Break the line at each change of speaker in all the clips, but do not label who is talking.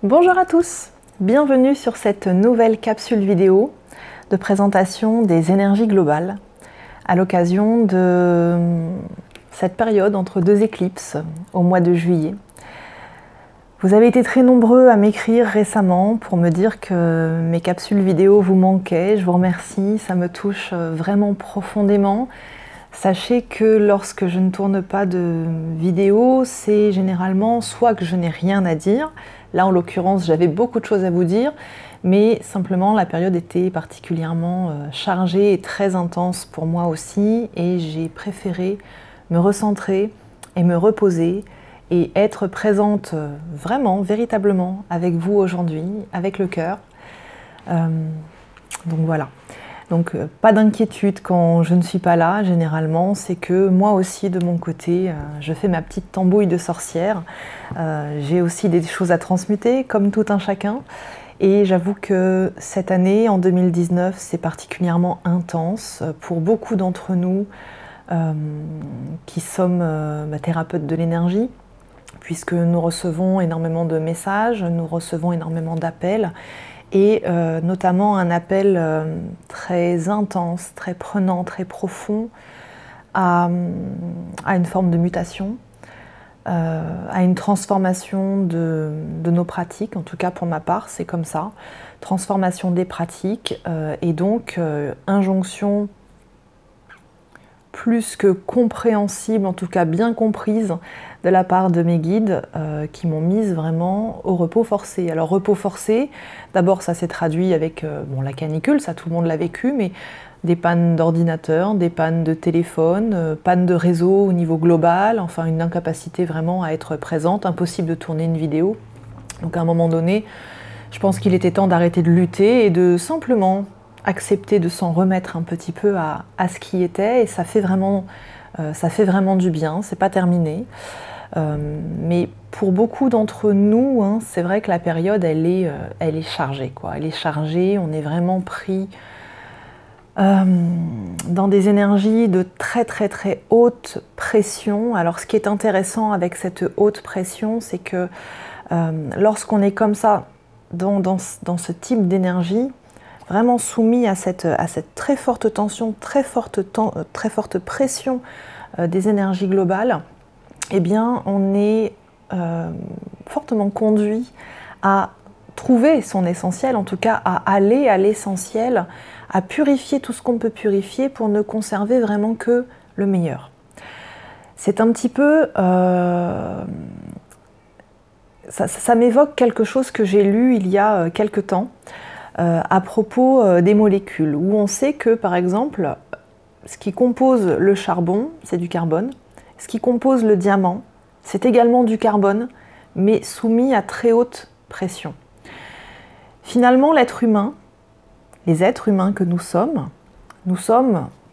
Bonjour à tous, bienvenue sur cette nouvelle capsule vidéo de présentation des énergies globales à l'occasion de cette période entre deux éclipses au mois de juillet. Vous avez été très nombreux à m'écrire récemment pour me dire que mes capsules vidéo vous manquaient. Je vous remercie, ça me touche vraiment profondément. Sachez que lorsque je ne tourne pas de vidéo, c'est généralement soit que je n'ai rien à dire. Là, en l'occurrence, j'avais beaucoup de choses à vous dire, mais simplement la période était particulièrement chargée et très intense pour moi aussi, et j'ai préféré me recentrer et me reposer et être présente vraiment, véritablement avec vous aujourd'hui, avec le cœur. Donc voilà. Donc pas d'inquiétude quand je ne suis pas là, généralement, c'est que moi aussi de mon côté, je fais ma petite tambouille de sorcière. J'ai aussi des choses à transmuter, comme tout un chacun. Et j'avoue que cette année, en 2019, c'est particulièrement intense pour beaucoup d'entre nous qui sommes thérapeutes de l'énergie, puisque nous recevons énormément de messages, nous recevons énormément d'appels, et notamment un appel très intense, très prenant, très profond à une forme de mutation, à une transformation de nos pratiques, en tout cas pour ma part c'est comme ça, transformation des pratiques et donc injonction plus que compréhensible, en tout cas bien comprise de la part de mes guides qui m'ont mise vraiment au repos forcé. Alors repos forcé, d'abord ça s'est traduit avec la canicule, ça tout le monde l'a vécu, mais des pannes d'ordinateur, des pannes de téléphone, pannes de réseau au niveau global, enfin une incapacité vraiment à être présente, impossible de tourner une vidéo. Donc à un moment donné, je pense qu'il était temps d'arrêter de lutter et de simplement accepter de s'en remettre un petit peu à ce qui était, et ça fait vraiment du bien, c'est pas terminé. Mais pour beaucoup d'entre nous, c'est vrai que la période elle est chargée, quoi. Elle est chargée, on est vraiment pris dans des énergies de très très très haute pression. Alors ce qui est intéressant avec cette haute pression, c'est que lorsqu'on est comme ça, dans ce type d'énergie, vraiment soumis à cette très forte tension, très forte pression des énergies globales, eh bien on est fortement conduit à trouver son essentiel, en tout cas à aller à l'essentiel, à purifier tout ce qu'on peut purifier pour ne conserver vraiment que le meilleur. C'est un petit peu... ça m'évoque quelque chose que j'ai lu il y a quelque temps, à propos des molécules, où on sait que, par exemple, ce qui compose le charbon, c'est du carbone, ce qui compose le diamant, c'est également du carbone, mais soumis à très haute pression. Finalement, l'être humain, les êtres humains que nous sommes,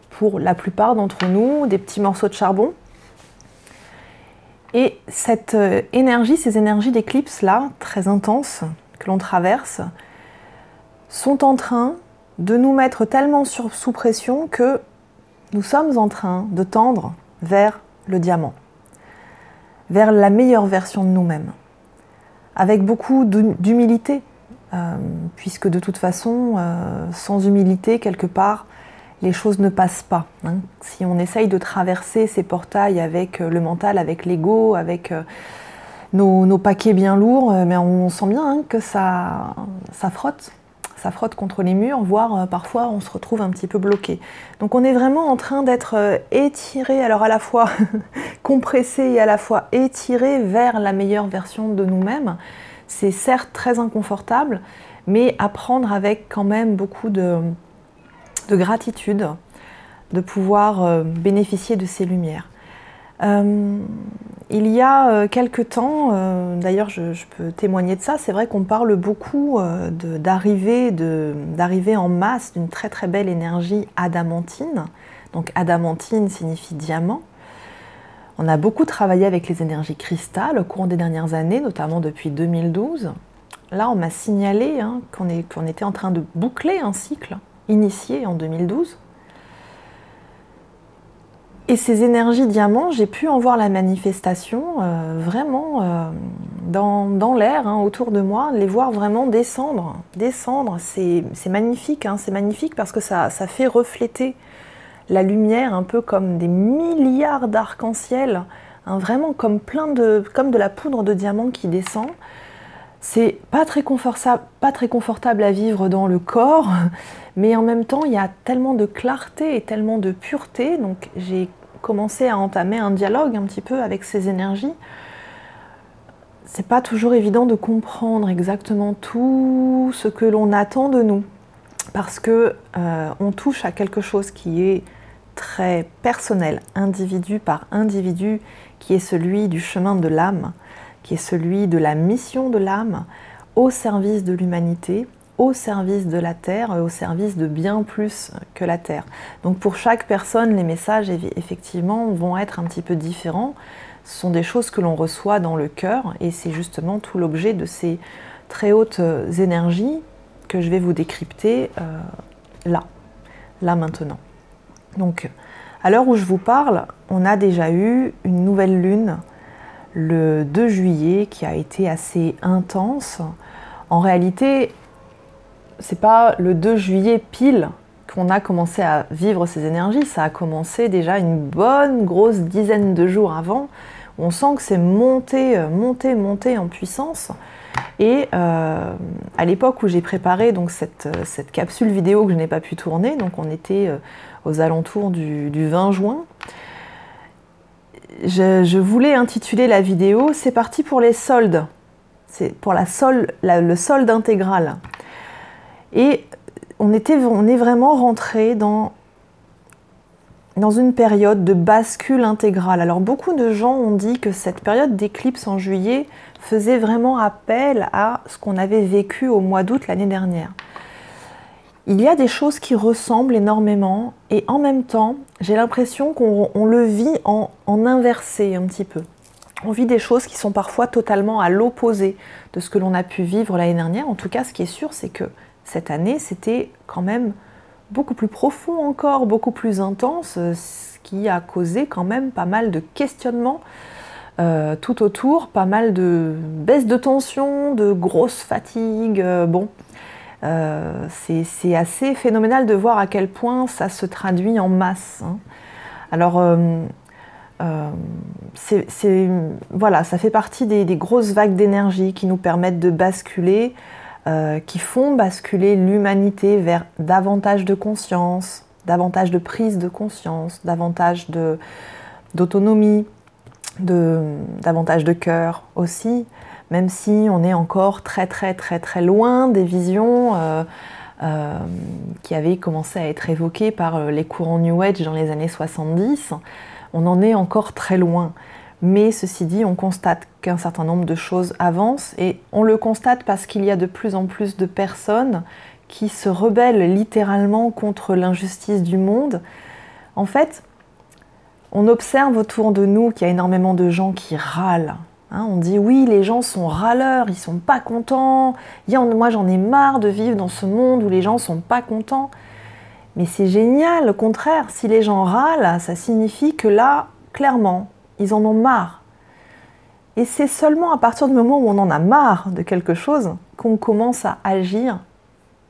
pour la plupart d'entre nous, des petits morceaux de charbon, et cette énergie, ces énergies d'éclipse-là, très intenses, que l'on traverse, sont en train de nous mettre tellement sous pression que nous sommes en train de tendre vers le diamant, vers la meilleure version de nous-mêmes, avec beaucoup d'humilité, puisque de toute façon, sans humilité, quelque part, les choses ne passent pas. Si on essaye de traverser ces portails avec le mental, avec l'ego, avec nos paquets bien lourds, mais on sent bien que ça frotte. Ça frotte contre les murs, voire parfois on se retrouve un petit peu bloqué. Donc on est vraiment en train d'être étiré, alors à la fois compressé et à la fois étiré vers la meilleure version de nous-mêmes. C'est certes très inconfortable, mais à prendre avec quand même beaucoup de gratitude de pouvoir bénéficier de ces lumières. Il y a quelque temps, d'ailleurs je peux témoigner de ça, c'est vrai qu'on parle beaucoup d'arrivée en masse d'une très très belle énergie adamantine. Donc adamantine signifie diamant. On a beaucoup travaillé avec les énergies cristal au cours des dernières années, notamment depuis 2012. Là on m'a signalé qu'on était en train de boucler un cycle initié en 2012. Et ces énergies diamants, j'ai pu en voir la manifestation vraiment dans l'air, hein, autour de moi, les voir vraiment descendre. Descendre, c'est magnifique, hein, c'est magnifique parce que ça fait refléter la lumière un peu comme des milliards d'arcs-en-ciel, hein, vraiment comme comme de la poudre de diamant qui descend. C'est pas très confortable à vivre dans le corps, mais en même temps, il y a tellement de clarté et tellement de pureté. Donc j'ai commencé à entamer un dialogue un petit peu avec ces énergies. C'est pas toujours évident de comprendre exactement tout ce que l'on attend de nous, parce que on touche à quelque chose qui est très personnel, individu par individu, qui est celui du chemin de l'âme, qui est celui de la mission de l'âme au service de l'humanité, au service de la Terre, au service de bien plus que la Terre. Donc pour chaque personne, les messages effectivement vont être un petit peu différents. Ce sont des choses que l'on reçoit dans le cœur et c'est justement tout l'objet de ces très hautes énergies que je vais vous décrypter là maintenant. Donc, à l'heure où je vous parle, on a déjà eu une nouvelle lune le 2 juillet qui a été assez intense. En réalité, c'est pas le 2 juillet pile qu'on a commencé à vivre ces énergies, ça a commencé déjà une bonne grosse dizaine de jours avant. On sent que c'est monté en puissance. Et à l'époque où j'ai préparé donc cette capsule vidéo que je n'ai pas pu tourner, donc on était aux alentours du 20 juin, je voulais intituler la vidéo « C'est parti pour les soldes ». C'est pour le solde intégral. Et on est vraiment rentré dans une période de bascule intégrale. Alors beaucoup de gens ont dit que cette période d'éclipse en juillet faisait vraiment appel à ce qu'on avait vécu au mois d'août l'année dernière. Il y a des choses qui ressemblent énormément et en même temps, j'ai l'impression qu'on le vit en inversé un petit peu. On vit des choses qui sont parfois totalement à l'opposé de ce que l'on a pu vivre l'année dernière. En tout cas, ce qui est sûr, c'est que cette année, c'était quand même beaucoup plus profond encore, beaucoup plus intense, ce qui a causé quand même pas mal de questionnements tout autour, pas mal de baisse de tension, de grosses fatigues. C'est assez phénoménal de voir à quel point ça se traduit en masse, hein. Alors, voilà, ça fait partie des grosses vagues d'énergie qui nous permettent de basculer, qui font basculer l'humanité vers davantage de conscience, davantage de prise de conscience, davantage d'autonomie, davantage de cœur aussi, même si on est encore très loin des visions qui avaient commencé à être évoquées par les courants New Age dans les années 70. On en est encore très loin. Mais ceci dit, on constate qu'un certain nombre de choses avancent et on le constate parce qu'il y a de plus en plus de personnes qui se rebellent littéralement contre l'injustice du monde. En fait, on observe autour de nous qu'il y a énormément de gens qui râlent. Hein, on dit oui, les gens sont râleurs, ils sont pas contents. Moi, j'en ai marre de vivre dans ce monde où les gens sont pas contents. Mais c'est génial, au contraire, si les gens râlent, ça signifie que là, clairement, ils en ont marre. Et c'est seulement à partir du moment où on en a marre de quelque chose qu'on commence à agir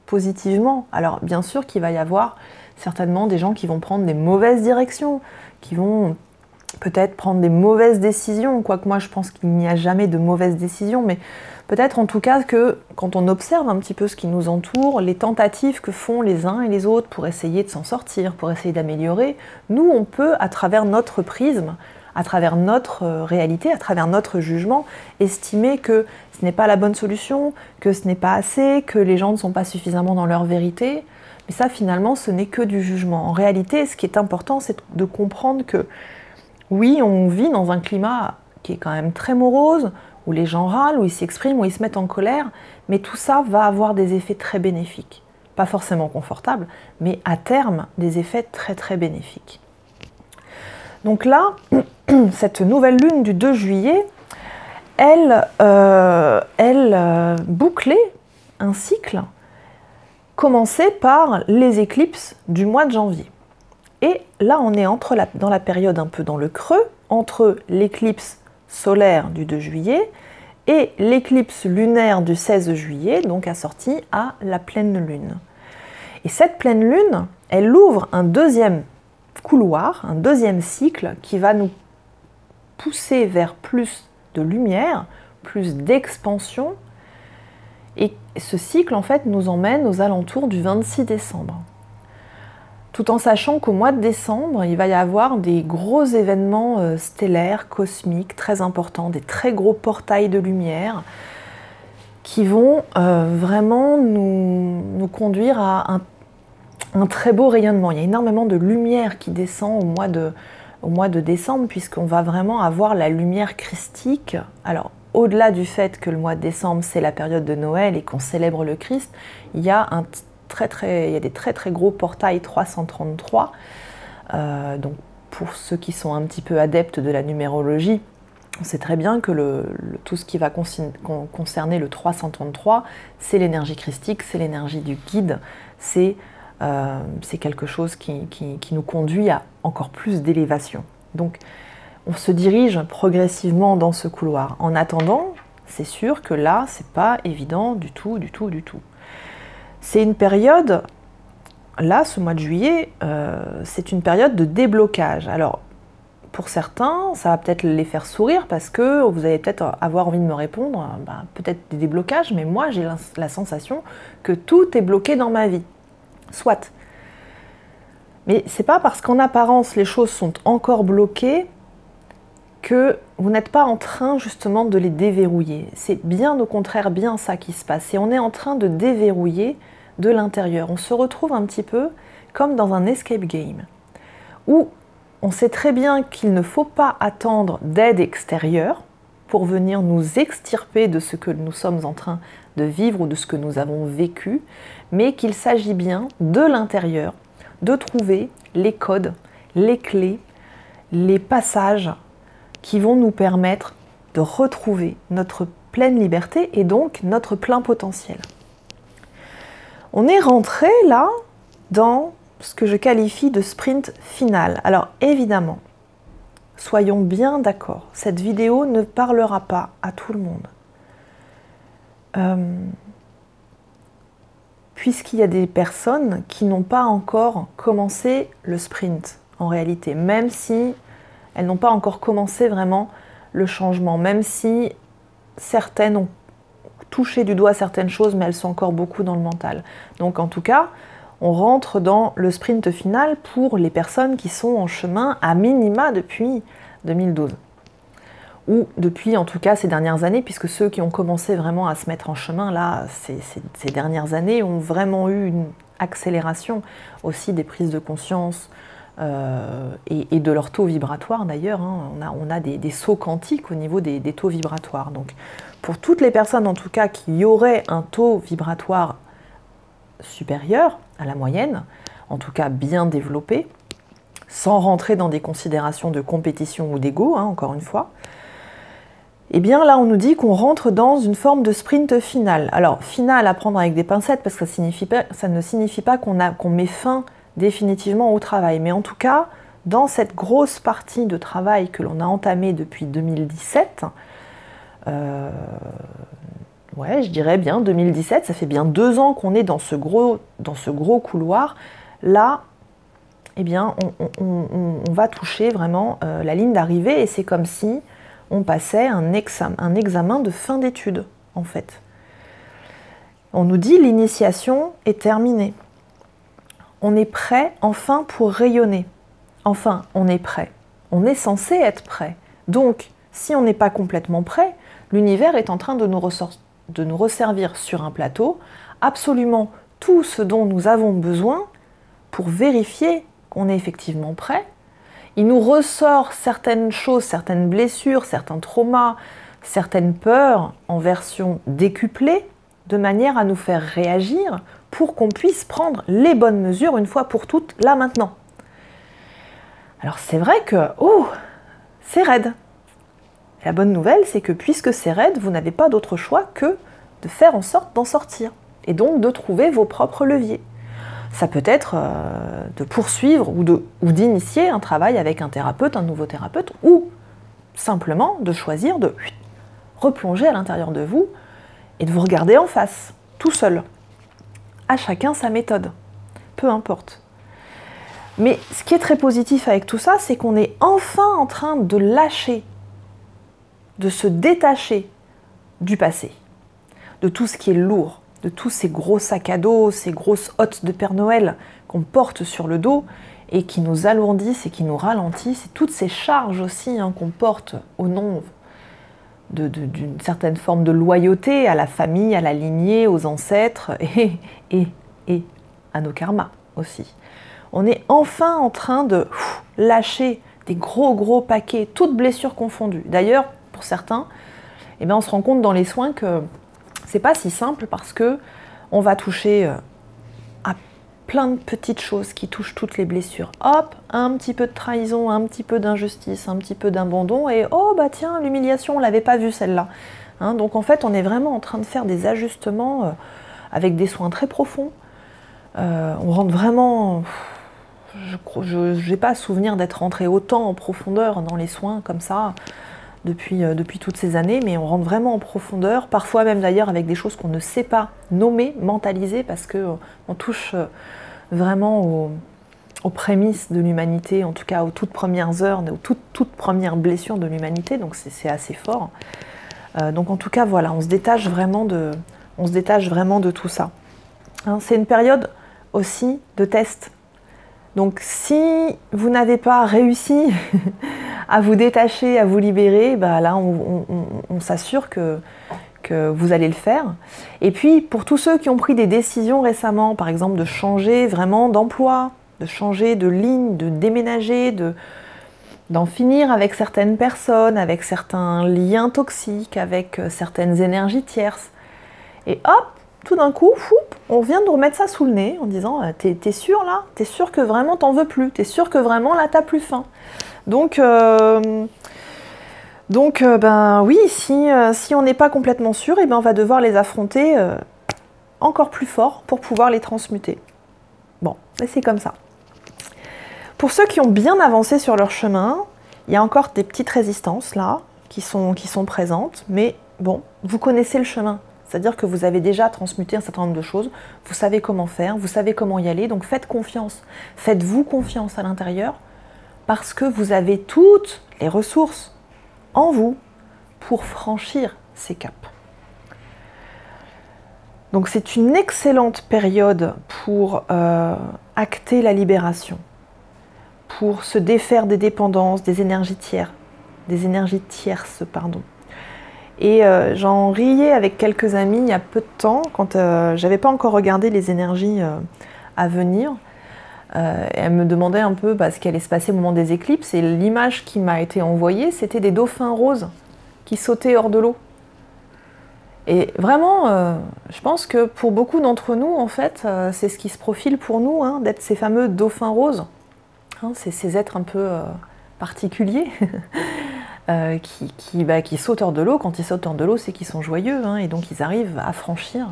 positivement. Alors bien sûr qu'il va y avoir certainement des gens qui vont prendre des mauvaises directions, qui vont peut-être prendre des mauvaises décisions, quoique moi je pense qu'il n'y a jamais de mauvaises décisions, mais peut-être en tout cas que quand on observe un petit peu ce qui nous entoure, les tentatives que font les uns et les autres pour essayer de s'en sortir, pour essayer d'améliorer, nous on peut, à travers notre prisme, à travers notre réalité, à travers notre jugement, estimer que ce n'est pas la bonne solution, que ce n'est pas assez, que les gens ne sont pas suffisamment dans leur vérité. Mais ça, finalement, ce n'est que du jugement. En réalité, ce qui est important, c'est de comprendre que, oui, on vit dans un climat qui est quand même très morose, où les gens râlent, où ils s'expriment, où ils se mettent en colère, mais tout ça va avoir des effets très bénéfiques. Pas forcément confortables, mais à terme, des effets très bénéfiques. Donc là, cette nouvelle lune du 2 juillet, elle bouclait un cycle commencé par les éclipses du mois de janvier. Et là, on est dans la période un peu dans le creux, entre l'éclipse solaire du 2 juillet Et l'éclipse lunaire du 16 juillet, donc, a sorti à la pleine lune. Et cette pleine lune, elle ouvre un deuxième couloir, un deuxième cycle qui va nous pousser vers plus de lumière, plus d'expansion. Et ce cycle, en fait, nous emmène aux alentours du 26 décembre. Tout en sachant qu'au mois de décembre, il va y avoir des gros événements stellaires, cosmiques, très importants, des très gros portails de lumière qui vont vraiment nous conduire à un très beau rayonnement. Il y a énormément de lumière qui descend au mois de décembre, puisqu'on va vraiment avoir la lumière christique. Alors, au-delà du fait que le mois de décembre, c'est la période de Noël et qu'on célèbre le Christ, il y a des très gros portails 333. Donc, pour ceux qui sont un petit peu adeptes de la numérologie, on sait très bien que tout ce qui va concerner le 333, c'est l'énergie christique, c'est l'énergie du guide, c'est quelque chose qui nous conduit à encore plus d'élévation. Donc, on se dirige progressivement dans ce couloir. En attendant, c'est sûr que là, c'est pas évident du tout. C'est une période, là, ce mois de juillet, c'est une période de déblocage. Alors, pour certains, ça va peut-être les faire sourire parce que vous allez peut-être avoir envie de me répondre, peut-être des déblocages, mais moi, j'ai la sensation que tout est bloqué dans ma vie. Soit. Mais c'est pas parce qu'en apparence, les choses sont encore bloquées que vous n'êtes pas en train justement de les déverrouiller. C'est bien au contraire bien ça qui se passe. Et on est en train de déverrouiller de l'intérieur. On se retrouve un petit peu comme dans un escape game, où on sait très bien qu'il ne faut pas attendre d'aide extérieure pour venir nous extirper de ce que nous sommes en train de vivre ou de ce que nous avons vécu, mais qu'il s'agit bien de l'intérieur, de trouver les codes, les clés, les passages qui vont nous permettre de retrouver notre pleine liberté et donc notre plein potentiel. On est rentré là dans ce que je qualifie de sprint final. Alors évidemment, soyons bien d'accord, cette vidéo ne parlera pas à tout le monde. Puisqu'il y a des personnes qui n'ont pas encore commencé le sprint, en réalité, même si elles n'ont pas encore commencé vraiment le changement, même si certaines ont touché du doigt certaines choses, mais elles sont encore beaucoup dans le mental. Donc en tout cas, on rentre dans le sprint final pour les personnes qui sont en chemin à minima depuis 2012. Ou depuis en tout cas ces dernières années, puisque ceux qui ont commencé vraiment à se mettre en chemin, là, ces dernières années ont vraiment eu une accélération aussi des prises de conscience et de leur taux vibratoire d'ailleurs. On a des sauts quantiques au niveau des taux vibratoires. Donc pour toutes les personnes en tout cas qui auraient un taux vibratoire supérieur à la moyenne, en tout cas bien développé, sans rentrer dans des considérations de compétition ou d'ego, encore une fois, et bien là on nous dit qu'on rentre dans une forme de sprint final. Alors final à prendre avec des pincettes parce que ça ne signifie pas qu'on met fin définitivement au travail, mais en tout cas dans cette grosse partie de travail que l'on a entamée depuis 2017, ouais, je dirais bien 2017, ça fait bien 2 ans qu'on est dans ce gros couloir. Là, eh bien, on va toucher vraiment la ligne d'arrivée et c'est comme si on passait un examen de fin d'études, en fait. On nous dit l'initiation est terminée. On est prêt enfin pour rayonner. Enfin, on est prêt. On est censé être prêt. Donc, si on n'est pas complètement prêt, l'univers est en train de nous resservir sur un plateau absolument tout ce dont nous avons besoin pour vérifier qu'on est effectivement prêt. Il nous ressort certaines choses, certaines blessures, certains traumas, certaines peurs en version décuplée, de manière à nous faire réagir pour qu'on puisse prendre les bonnes mesures une fois pour toutes, là maintenant. Alors c'est vrai que, c'est raide. La bonne nouvelle, c'est que puisque c'est raide, vous n'avez pas d'autre choix que de faire en sorte d'en sortir, et donc de trouver vos propres leviers. Ça peut être de poursuivre ou d'initier un travail avec un thérapeute, un nouveau thérapeute, ou simplement de choisir de replonger à l'intérieur de vous et de vous regarder en face, tout seul. À chacun sa méthode, peu importe. Mais ce qui est très positif avec tout ça, c'est qu'on est enfin en train de lâcher, de se détacher du passé, de tout ce qui est lourd, de tous ces gros sacs à dos, ces grosses hottes de Père Noël qu'on porte sur le dos et qui nous alourdissent et qui nous ralentissent, et toutes ces charges aussi qu'on porte au nom d'une certaine forme de loyauté à la famille, à la lignée, aux ancêtres et à nos karmas aussi. On est enfin en train de lâcher des gros paquets, toutes blessures confondues. D'ailleurs, pour certains, eh bien, on se rend compte dans les soins que c'est pas si simple parce que on va toucher à plein de petites choses qui touchent toutes les blessures. Hop, un petit peu de trahison, un petit peu d'injustice, un petit peu d'abandon et oh bah tiens, l'humiliation, on l'avait pas vue celle-là. Donc en fait, on est vraiment en train de faire des ajustements avec des soins très profonds. On rentre vraiment... Je n'ai pas souvenir d'être rentré autant en profondeur dans les soins comme ça depuis toutes ces années, mais on rentre vraiment en profondeur, parfois même d'ailleurs avec des choses qu'on ne sait pas nommer, mentaliser, parce qu'on touche vraiment aux prémices de l'humanité, en tout cas aux toutes premières heures, aux toutes premières blessures de l'humanité, donc c'est assez fort. Donc en tout cas, voilà, on se détache vraiment de tout ça. C'est une période aussi de test. Donc si vous n'avez pas réussi à vous détacher, à vous libérer, bah là on s'assure que vous allez le faire. Et puis pour tous ceux qui ont pris des décisions récemment, par exemple de changer vraiment d'emploi, de changer de ligne, de déménager, d'en finir avec certaines personnes, avec certains liens toxiques, avec certaines énergies tierces, et hop, tout d'un coup, on vient de nous remettre ça sous le nez en disant t'es sûr là? T'es sûr que vraiment t'en veux plus? T'es sûr que vraiment là t'as plus faim? Donc ben oui, si on n'est pas complètement sûr, et ben on va devoir les affronter encore plus fort pour pouvoir les transmuter. Bon, mais c'est comme ça. Pour ceux qui ont bien avancé sur leur chemin, il y a encore des petites résistances là qui sont présentes, mais bon, vous connaissez le chemin. C'est-à-dire que vous avez déjà transmuté un certain nombre de choses, vous savez comment faire, vous savez comment y aller, donc faites confiance. Faites-vous confiance à l'intérieur, parce que vous avez toutes les ressources en vous pour franchir ces caps. Donc c'est une excellente période pour acter la libération, pour se défaire des dépendances, des énergies tierces, pardon. Et j'en riais avec quelques amis il y a peu de temps, quand j'avais pas encore regardé les énergies à venir. Elle me demandait un peu ce qui allait se passer au moment des éclipses, et l'image qui m'a été envoyée, c'était des dauphins roses qui sautaient hors de l'eau. Et vraiment, je pense que pour beaucoup d'entre nous, en fait, c'est ce qui se profile pour nous, d'être ces fameux dauphins roses. C'est ces êtres un peu particuliers qui sautent hors de l'eau. Quand ils sautent hors de l'eau, c'est qu'ils sont joyeux, et donc ils arrivent à franchir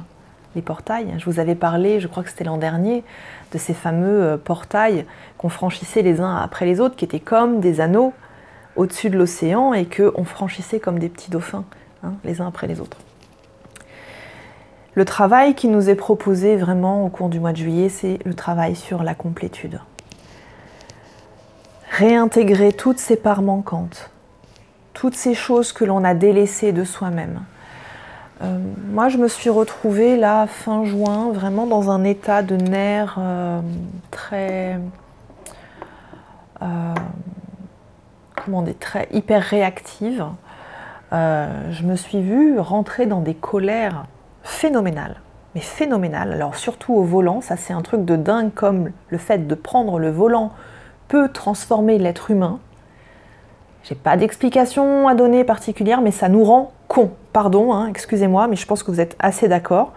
les portails. Je vous avais parlé, je crois que c'était l'an dernier, de ces fameux portails qu'on franchissait les uns après les autres, qui étaient comme des anneaux au-dessus de l'océan et qu'on franchissait comme des petits dauphins, les uns après les autres. Le travail qui nous est proposé vraiment au cours du mois de juillet, c'est le travail sur la complétude. Réintégrer toutes ces parts manquantes, toutes ces choses que l'on a délaissées de soi-même. Moi, je me suis retrouvée là, fin juin, vraiment dans un état de nerfs très hyper réactive. Je me suis vue rentrer dans des colères phénoménales, mais phénoménales. Alors surtout au volant, ça c'est un truc de dingue, comme le fait de prendre le volant peut transformer l'être humain. J'ai pas d'explication à donner particulière, mais ça nous rend cons. Pardon, excusez-moi, mais je pense que vous êtes assez d'accord.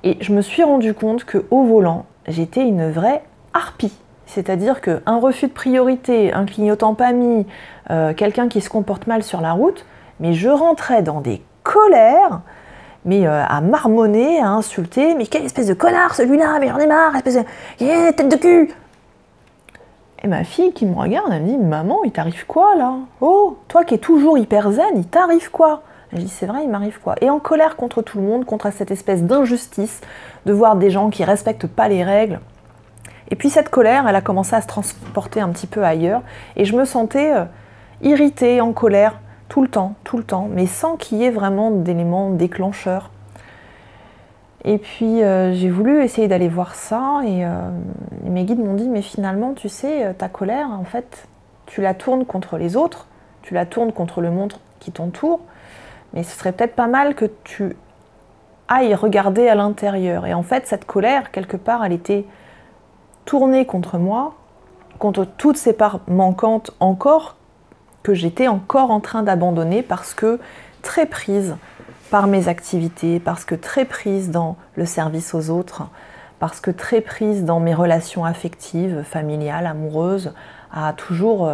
Et je me suis rendu compte qu'au volant, j'étais une vraie harpie. C'est-à-dire qu'un refus de priorité, un clignotant pas mis, quelqu'un qui se comporte mal sur la route, mais je rentrais dans des colères, mais à marmonner, à insulter, mais quelle espèce de connard celui-là, mais j'en ai marre, espèce de tête de cul. Et ma fille qui me regarde, elle me dit « Maman, il t'arrive quoi là? Oh, toi qui es toujours hyper zen, il t'arrive quoi? Je dis, c'est vrai, il m'arrive quoi? Et en colère contre tout le monde, contre cette espèce d'injustice de voir des gens qui ne respectent pas les règles. Et puis cette colère, elle a commencé à se transporter un petit peu ailleurs. Et je me sentais irritée, en colère, tout le temps, mais sans qu'il y ait vraiment d'éléments déclencheurs. Et puis j'ai voulu essayer d'aller voir ça, et mes guides m'ont dit, mais finalement, tu sais, ta colère, en fait, tu la tournes contre les autres, tu la tournes contre le monde qui t'entoure, mais ce serait peut-être pas mal que tu ailles regarder à l'intérieur. Et en fait, cette colère, quelque part, elle était tournée contre moi, contre toutes ces parts manquantes encore, que j'étais encore en train d'abandonner parce que très prise par mes activités, parce que très prise dans le service aux autres, parce que très prise dans mes relations affectives, familiales, amoureuses, à toujours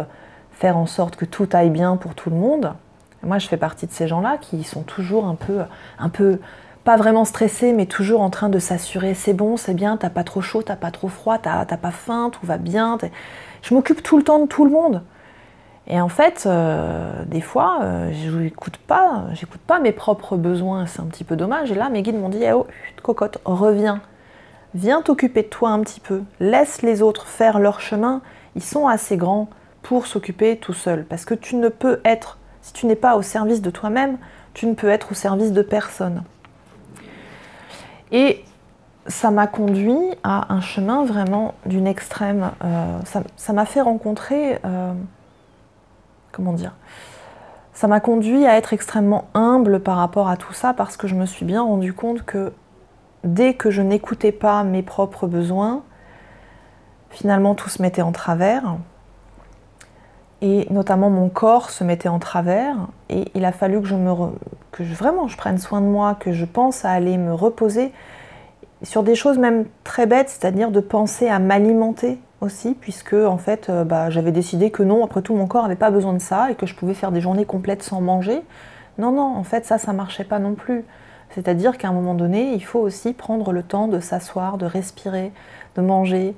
faire en sorte que tout aille bien pour tout le monde. Moi, je fais partie de ces gens-là qui sont toujours un peu, pas vraiment stressés, mais toujours en train de s'assurer, c'est bon, c'est bien, t'as pas trop chaud, t'as pas trop froid, t'as pas faim, tout va bien. Je m'occupe tout le temps de tout le monde. Et en fait, des fois, je n'écoute pas mes propres besoins, c'est un petit peu dommage. Et là, mes guides m'ont dit, oh, cocotte, reviens, viens t'occuper de toi un petit peu, laisse les autres faire leur chemin, ils sont assez grands pour s'occuper tout seuls. Parce que tu ne peux être, si tu n'es pas au service de toi-même, tu ne peux être au service de personne. Et ça m'a conduit à un chemin vraiment d'une extrême. Ça m'a fait rencontrer, comment dire, ça m'a conduit à être extrêmement humble par rapport à tout ça, parce que je me suis bien rendu compte que dès que je n'écoutais pas mes propres besoins, finalement tout se mettait en travers. Et notamment mon corps se mettait en travers, et il a fallu que vraiment je prenne soin de moi, que je pense à aller me reposer sur des choses même très bêtes, c'est-à-dire de penser à m'alimenter aussi, puisque en fait j'avais décidé que non, après tout mon corps n'avait pas besoin de ça et que je pouvais faire des journées complètes sans manger. Non, en fait ça marchait pas non plus. C'est-à-dire qu'à un moment donné, il faut aussi prendre le temps de s'asseoir, de respirer, de manger,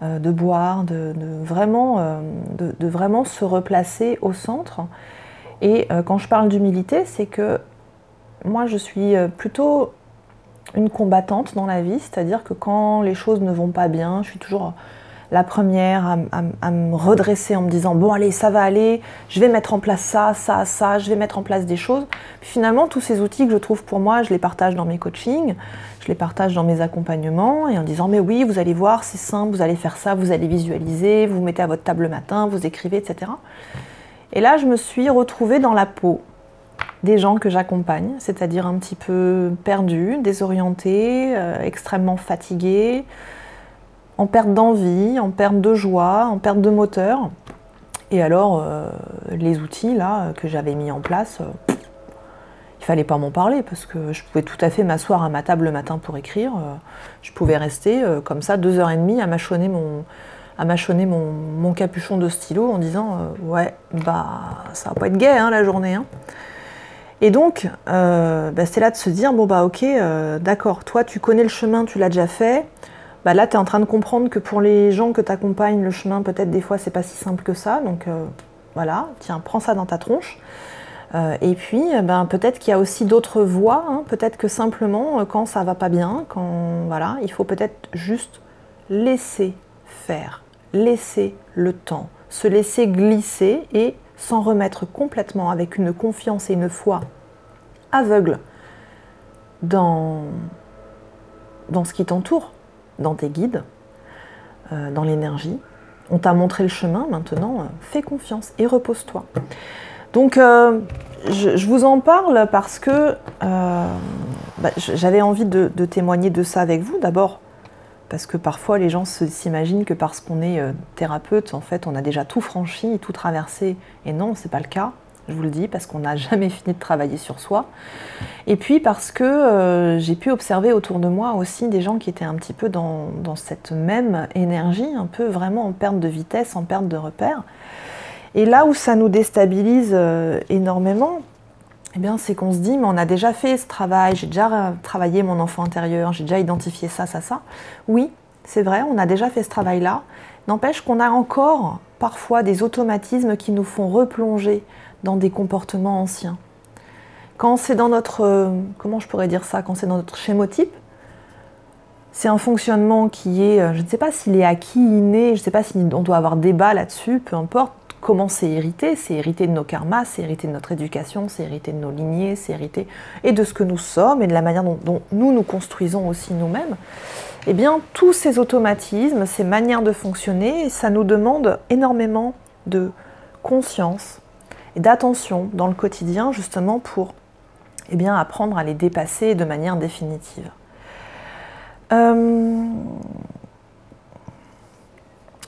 de boire, de vraiment se replacer au centre. Et quand je parle d'humilité, c'est que moi je suis plutôt une combattante dans la vie, c'est-à-dire que quand les choses ne vont pas bien, je suis toujours la première à me redresser en me disant bon allez, ça va aller, je vais mettre en place ça, je vais mettre en place des choses. Puis finalement, tous ces outils que je trouve pour moi, je les partage dans mes coachings, je les partage dans mes accompagnements, et en disant mais oui, vous allez voir, c'est simple, vous allez faire ça, vous allez visualiser, vous vous mettez à votre table le matin, vous écrivez, etc. Et là, je me suis retrouvée dans la peau des gens que j'accompagne, c'est-à-dire un petit peu perdus, désorientés, extrêmement fatigués, en perte d'envie, en perte de joie, en perte de moteur. Et alors, les outils là que j'avais mis en place, il fallait pas m'en parler, parce que je pouvais tout à fait m'asseoir à ma table le matin pour écrire. Je pouvais rester comme ça 2h30 à mâchonner mon capuchon de stylo en disant ouais, ça va pas être gai hein, la journée. Hein. Et donc, c'est là de se dire, bon ok, d'accord, toi tu connais le chemin, tu l'as déjà fait, là tu es en train de comprendre que pour les gens que tu accompagnes, le chemin peut-être des fois c'est pas si simple que ça, donc voilà, tiens, prends ça dans ta tronche. Et puis, peut-être qu'il y a aussi d'autres voies, hein, peut-être que simplement, quand ça va pas bien, il faut peut-être juste laisser faire, laisser le temps, se laisser glisser et s'en remettre complètement avec une confiance et une foi aveugle dans ce qui t'entoure, dans tes guides, dans l'énergie. On t'a montré le chemin, maintenant fais confiance et repose-toi. Donc je vous en parle parce que j'avais envie de témoigner de ça avec vous. D'abord parce que parfois les gens s'imaginent que parce qu'on est thérapeute, en fait, on a déjà tout franchi, tout traversé. Et non, c'est pas le cas, je vous le dis, parce qu'on n'a jamais fini de travailler sur soi. Et puis parce que j'ai pu observer autour de moi aussi des gens qui étaient un petit peu dans cette même énergie, un peu vraiment en perte de vitesse, en perte de repère. Et là où ça nous déstabilise énormément, c'est qu'on se dit, mais on a déjà fait ce travail, j'ai déjà travaillé mon enfant intérieur, j'ai déjà identifié ça. Oui, c'est vrai, on a déjà fait ce travail-là. N'empêche qu'on a encore parfois des automatismes qui nous font replonger dans des comportements anciens, Quand c'est dans notre, comment je pourrais dire ça, quand c'est dans notre schémotype, c'est un fonctionnement qui est, je ne sais pas s'il est acquis, inné, je ne sais pas si on doit avoir débat là-dessus, peu importe comment c'est hérité de nos karmas, c'est hérité de notre éducation, c'est hérité de nos lignées, c'est hérité et de ce que nous sommes et de la manière dont nous nous construisons aussi nous-mêmes. Eh bien, tous ces automatismes, ces manières de fonctionner, ça nous demande énormément de conscience et d'attention dans le quotidien, justement pour apprendre à les dépasser de manière définitive.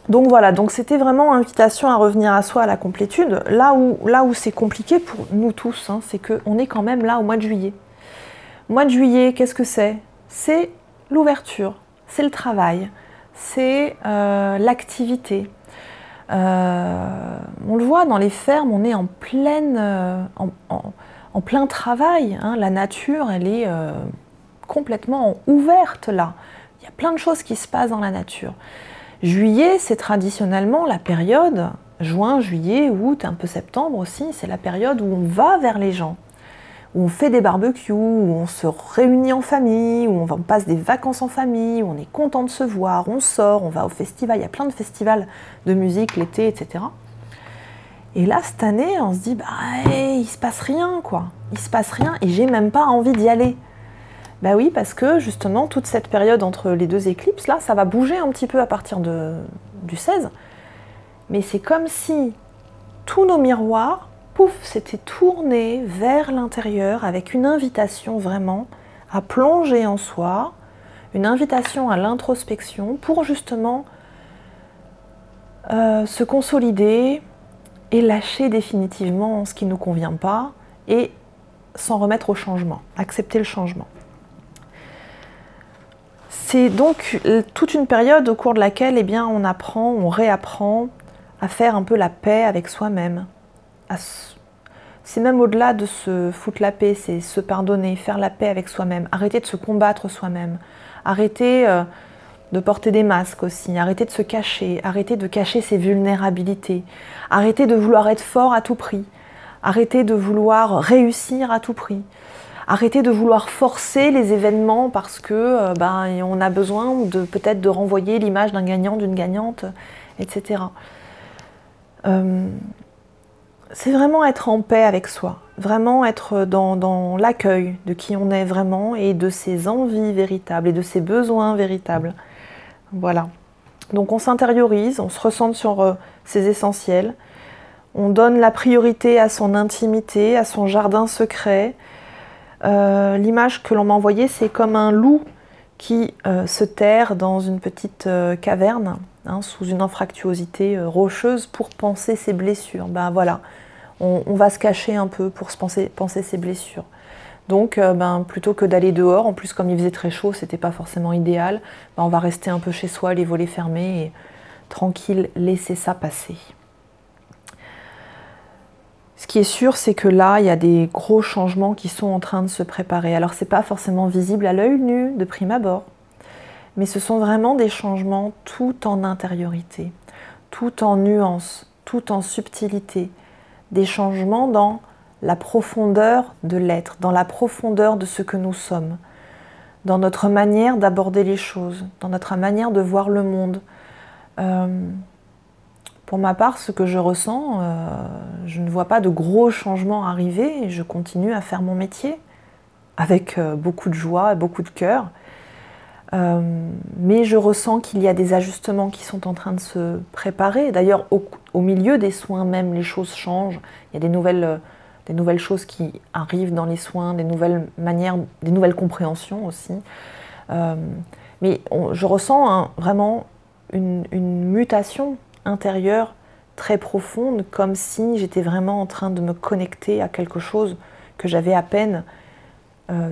Donc voilà, donc c'était vraiment invitation à revenir à soi, à la complétude. Là où c'est compliqué pour nous tous, hein, c'est qu'on est quand même là au mois de juillet. Mois de juillet, qu'est-ce que c'est? C'est l'ouverture, c'est le travail, c'est l'activité. On le voit dans les fermes, on est en plein travail. Hein. La nature, elle est complètement ouverte là. Il y a plein de choses qui se passent dans la nature. Juillet, c'est traditionnellement la période, juin, juillet, août, un peu septembre aussi, c'est la période où on va vers les gens, où on fait des barbecues, où on se réunit en famille, où on passe des vacances en famille, où on est content de se voir, on sort, on va au festival, il y a plein de festivals de musique l'été, etc. Et là, cette année, on se dit, il se passe rien, quoi. Il se passe rien et j'ai même pas envie d'y aller. Ben oui, parce que justement, toute cette période entre les deux éclipses, là, ça va bouger un petit peu à partir du 16. Mais c'est comme si tous nos miroirs, pouf, s'étaient tournés vers l'intérieur avec une invitation vraiment à plonger en soi, une invitation à l'introspection pour justement se consolider et lâcher définitivement ce qui ne nous convient pas et s'en remettre au changement, accepter le changement. C'est donc toute une période au cours de laquelle on apprend, on réapprend à faire un peu la paix avec soi-même. C'est même au-delà de se foutre la paix, c'est se pardonner, faire la paix avec soi-même, arrêter de se combattre soi-même, arrêter de porter des masques aussi, arrêter de se cacher, arrêter de cacher ses vulnérabilités, arrêter de vouloir être fort à tout prix, arrêter de vouloir réussir à tout prix. Arrêter de vouloir forcer les événements parce que on a besoin peut-être de renvoyer l'image d'un gagnant, d'une gagnante, etc. C'est vraiment être en paix avec soi, vraiment être dans l'accueil de qui on est vraiment et de ses envies véritables et de ses besoins véritables. Voilà. Donc on s'intériorise, on se ressente sur ses essentiels, on donne la priorité à son intimité, à son jardin secret. L'image que l'on m'a envoyée, c'est comme un loup qui se terre dans une petite caverne, hein, sous une anfractuosité rocheuse pour panser ses blessures. Voilà, on va se cacher un peu pour se panser ses blessures. Donc plutôt que d'aller dehors, en plus comme il faisait très chaud, c'était pas forcément idéal, on va rester un peu chez soi, les volets fermés et tranquille, laisser ça passer. Ce qui est sûr, c'est que là, il y a des gros changements qui sont en train de se préparer. Alors, ce n'est pas forcément visible à l'œil nu, de prime abord, mais ce sont vraiment des changements tout en intériorité, tout en nuance, tout en subtilité, des changements dans la profondeur de l'être, dans la profondeur de ce que nous sommes, dans notre manière d'aborder les choses, dans notre manière de voir le monde. Pour ma part, ce que je ressens, je ne vois pas de gros changements arriver et je continue à faire mon métier avec beaucoup de joie et beaucoup de cœur. Mais je ressens qu'il y a des ajustements qui sont en train de se préparer. D'ailleurs, au milieu des soins même, les choses changent. Il y a des nouvelles choses qui arrivent dans les soins, des nouvelles manières, des nouvelles compréhensions aussi. Mais je ressens vraiment une mutation intérieure très profonde, comme si j'étais vraiment en train de me connecter à quelque chose que j'avais à peine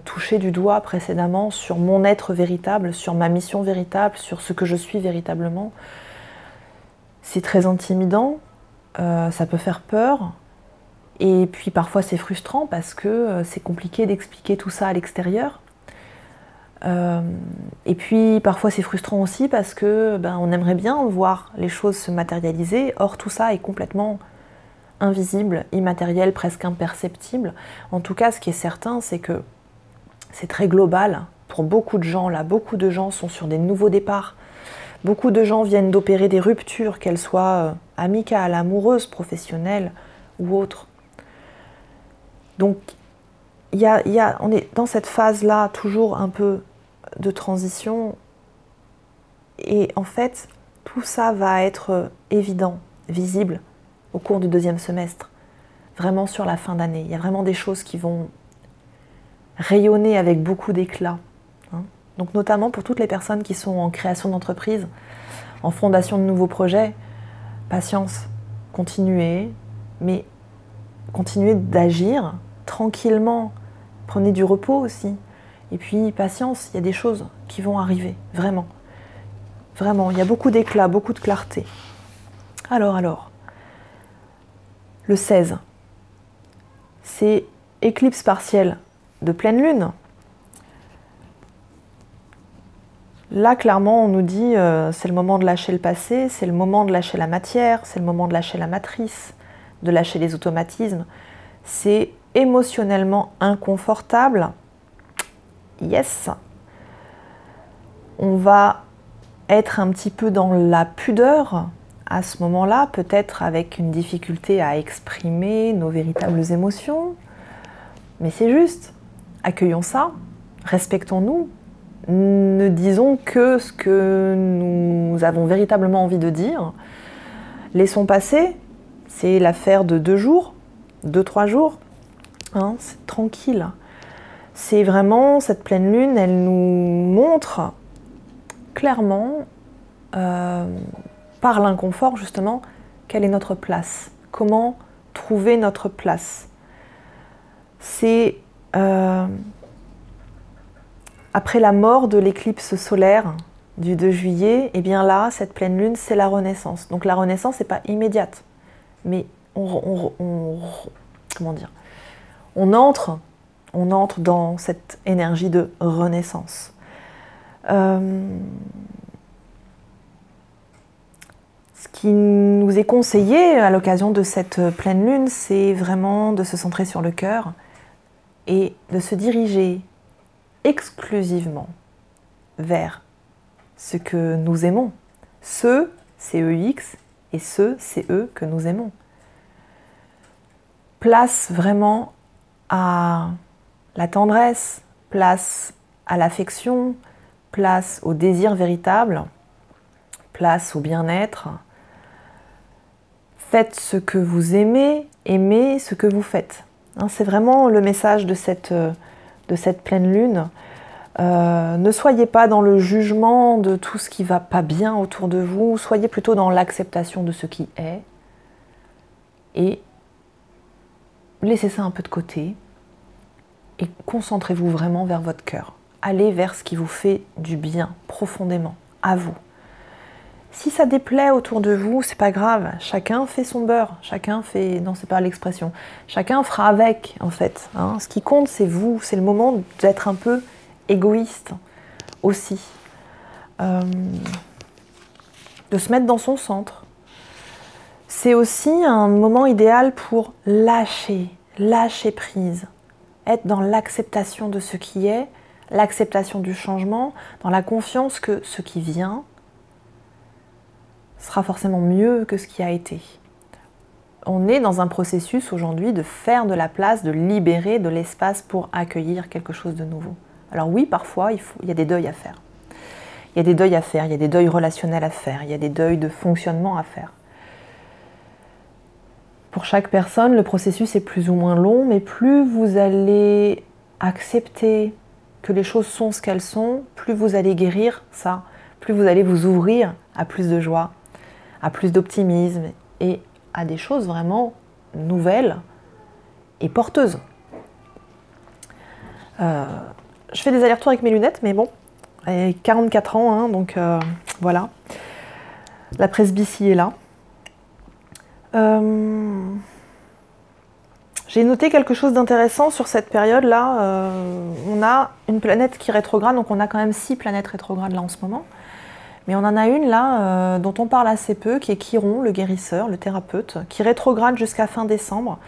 touché du doigt précédemment, sur mon être véritable, sur ma mission véritable, sur ce que je suis véritablement. C'est très intimidant, ça peut faire peur, et puis parfois c'est frustrant parce que c'est compliqué d'expliquer tout ça à l'extérieur. Et puis parfois c'est frustrant aussi parce que on aimerait bien voir les choses se matérialiser, or tout ça est complètement invisible, immatériel, presque imperceptible. En tout cas, ce qui est certain, c'est que c'est très global. Pour beaucoup de gens, là, beaucoup de gens sont sur des nouveaux départs. Beaucoup de gens viennent d'opérer des ruptures, qu'elles soient amicales, amoureuses, professionnelles ou autres. Donc, on est dans cette phase-là, toujours un peu de transition. Et en fait, tout ça va être évident, visible au cours du deuxième semestre. Vraiment sur la fin d'année. Il y a vraiment des choses qui vont rayonner avec beaucoup d'éclat. Donc notamment pour toutes les personnes qui sont en création d'entreprise, en fondation de nouveaux projets, patience, continuez, mais continuez d'agir tranquillement, prenez du repos aussi, et puis patience, il y a des choses qui vont arriver, vraiment. Vraiment, il y a beaucoup d'éclat, beaucoup de clarté. Alors, le 16, c'est éclipse partielle de pleine lune. Là, clairement, on nous dit c'est le moment de lâcher le passé, c'est le moment de lâcher la matière, c'est le moment de lâcher la matrice, de lâcher les automatismes. C'est émotionnellement inconfortable. Yes. On va être un petit peu dans la pudeur à ce moment-là, peut-être avec une difficulté à exprimer nos véritables émotions. Mais c'est juste. Accueillons ça, respectons-nous. Ne disons que ce que nous avons véritablement envie de dire. Laissons passer, c'est l'affaire de 2 jours, 2-3 jours, hein, c'est tranquille. C'est vraiment, cette pleine lune, elle nous montre clairement, par l'inconfort justement, quelle est notre place, comment trouver notre place. C'est après la mort de l'éclipse solaire du 2 juillet, et bien là, cette pleine lune, c'est la renaissance. Donc la renaissance, c'est pas immédiate, mais comment dire, on entre dans cette énergie de renaissance. Ce qui nous est conseillé à l'occasion de cette pleine lune, c'est vraiment de se centrer sur le cœur et de se diriger exclusivement vers ce que nous aimons. Ce, c'est EX, et ce, c'est eux que nous aimons. Place vraiment à la tendresse, place à l'affection, place au désir véritable, place au bien-être. Faites ce que vous aimez, aimez ce que vous faites. C'est vraiment le message de cette pleine lune. Ne soyez pas dans le jugement de tout ce qui ne va pas bien autour de vous, soyez plutôt dans l'acceptation de ce qui est et laissez ça un peu de côté et concentrez-vous vraiment vers votre cœur. Allez vers ce qui vous fait du bien profondément, à vous. Si ça déplaît autour de vous, c'est pas grave, chacun fait son beurre, chacun fait, non c'est pas l'expression, chacun fera avec en fait. Ce qui compte c'est vous, c'est le moment d'être un peu égoïste aussi, de se mettre dans son centre. C'est aussi un moment idéal pour lâcher prise, être dans l'acceptation de ce qui est, l'acceptation du changement, dans la confiance que ce qui vient sera forcément mieux que ce qui a été. On est dans un processus aujourd'hui de faire de la place, de libérer de l'espace pour accueillir quelque chose de nouveau. Alors oui, parfois, il y a des deuils à faire. Il y a des deuils à faire, il y a des deuils relationnels à faire, il y a des deuils de fonctionnement à faire. Pour chaque personne, le processus est plus ou moins long, mais plus vous allez accepter que les choses sont ce qu'elles sont, plus vous allez guérir ça, plus vous allez vous ouvrir à plus de joie, à plus d'optimisme et à des choses vraiment nouvelles et porteuses. Je fais des allers-retours avec mes lunettes, mais bon, j'ai 44 ans, donc voilà. La presbytie est là. J'ai noté quelque chose d'intéressant sur cette période-là. On a une planète qui rétrograde, donc on a quand même 6 planètes rétrogrades là en ce moment. Mais on en a une là dont on parle assez peu, qui est Chiron, le guérisseur, le thérapeute, qui rétrograde jusqu'à fin décembre.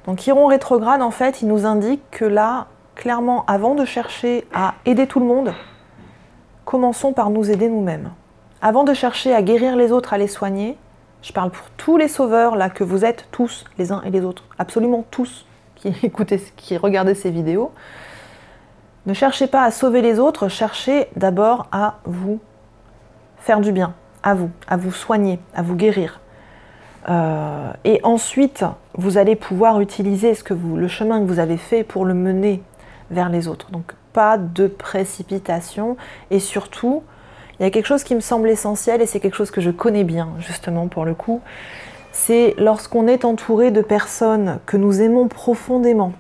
Donc Chiron rétrograde, en fait, il nous indique que là, clairement, avant de chercher à aider tout le monde, commençons par nous aider nous-mêmes. Avant de chercher à guérir les autres, à les soigner, je parle pour tous les sauveurs là que vous êtes tous, les uns et les autres, absolument tous qui écoutez, qui regardez ces vidéos, ne cherchez pas à sauver les autres, cherchez d'abord à vous faire du bien, à vous soigner, à vous guérir. Et ensuite, vous allez pouvoir utiliser le chemin que vous avez fait pour le mener vers les autres. Donc, pas de précipitation. Et surtout, il y a quelque chose qui me semble essentiel, et c'est quelque chose que je connais bien, justement, pour le coup. C'est lorsqu'on est entouré de personnes que nous aimons profondément.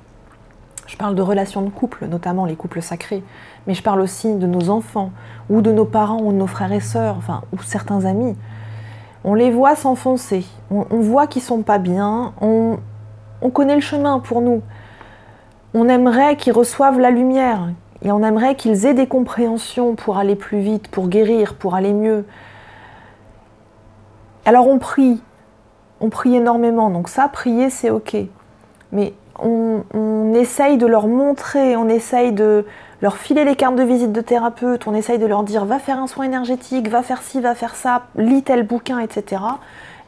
Je parle de relations de couple, notamment les couples sacrés, mais je parle aussi de nos enfants, ou de nos parents, ou de nos frères et sœurs, enfin, ou certains amis. On les voit s'enfoncer, on voit qu'ils sont pas bien, on connaît le chemin pour nous. On aimerait qu'ils reçoivent la lumière, et on aimerait qu'ils aient des compréhensions pour aller plus vite, pour guérir, pour aller mieux. Alors on prie énormément, donc ça, prier c'est ok. Mais on essaye de leur montrer, on essaye de leur filer les cartes de visite de thérapeute, on essaye de leur dire va faire un soin énergétique, va faire ci, va faire ça, lis tel bouquin, etc.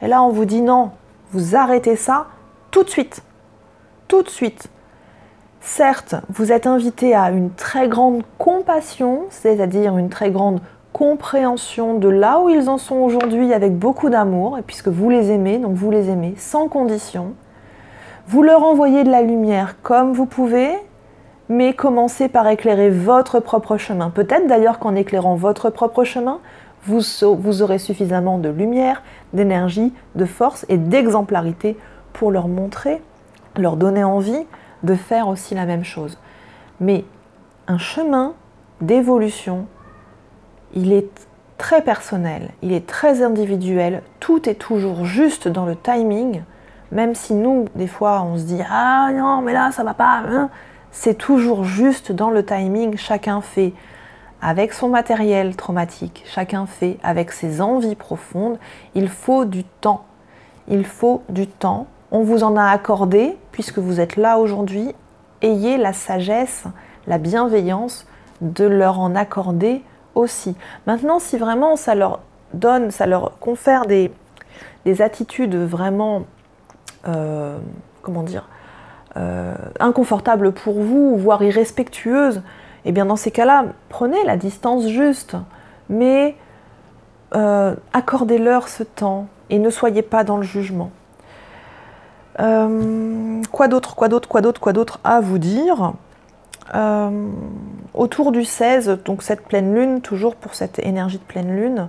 Et là on vous dit non, vous arrêtez ça tout de suite. Tout de suite. Certes, vous êtes invité à une très grande compassion, c'est-à-dire une très grande compréhension de là où ils en sont aujourd'hui avec beaucoup d'amour, et puisque vous les aimez, donc vous les aimez sans condition. Vous leur envoyez de la lumière comme vous pouvez, mais commencez par éclairer votre propre chemin. Peut-être d'ailleurs qu'en éclairant votre propre chemin, vous aurez suffisamment de lumière, d'énergie, de force et d'exemplarité pour leur montrer, leur donner envie de faire aussi la même chose. Mais un chemin d'évolution, il est très personnel, il est très individuel, tout est toujours juste dans le timing. Même si nous, des fois, on se dit « Ah non, mais là, ça va pas hein », c'est toujours juste dans le timing. Chacun fait avec son matériel traumatique, chacun fait avec ses envies profondes. Il faut du temps. Il faut du temps. On vous en a accordé, puisque vous êtes là aujourd'hui. Ayez la sagesse, la bienveillance de leur en accorder aussi. Maintenant, si vraiment ça leur donne, ça leur confère des attitudes vraiment... comment dire, inconfortable pour vous, voire irrespectueuse, et bien dans ces cas-là, prenez la distance juste, mais accordez-leur ce temps et ne soyez pas dans le jugement. Quoi d'autre à vous dire? Autour du 16, donc cette pleine lune, toujours pour cette énergie de pleine lune,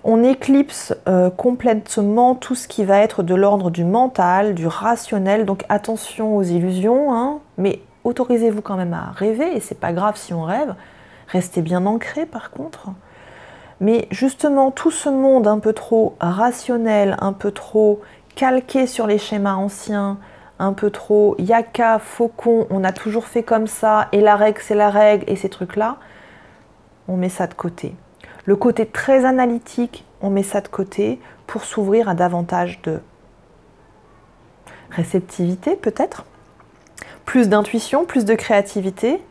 on éclipse complètement tout ce qui va être de l'ordre du mental, du rationnel, donc attention aux illusions, hein, mais autorisez-vous quand même à rêver, et c'est pas grave si on rêve, restez bien ancré par contre. Mais justement, tout ce monde un peu trop rationnel, un peu trop calqué sur les schémas anciens, un peu trop yaka, faucon, on a toujours fait comme ça, et la règle c'est la règle, et ces trucs-là, on met ça de côté. Le côté très analytique, on met ça de côté pour s'ouvrir à davantage de réceptivité peut-être, plus d'intuition, plus de créativité.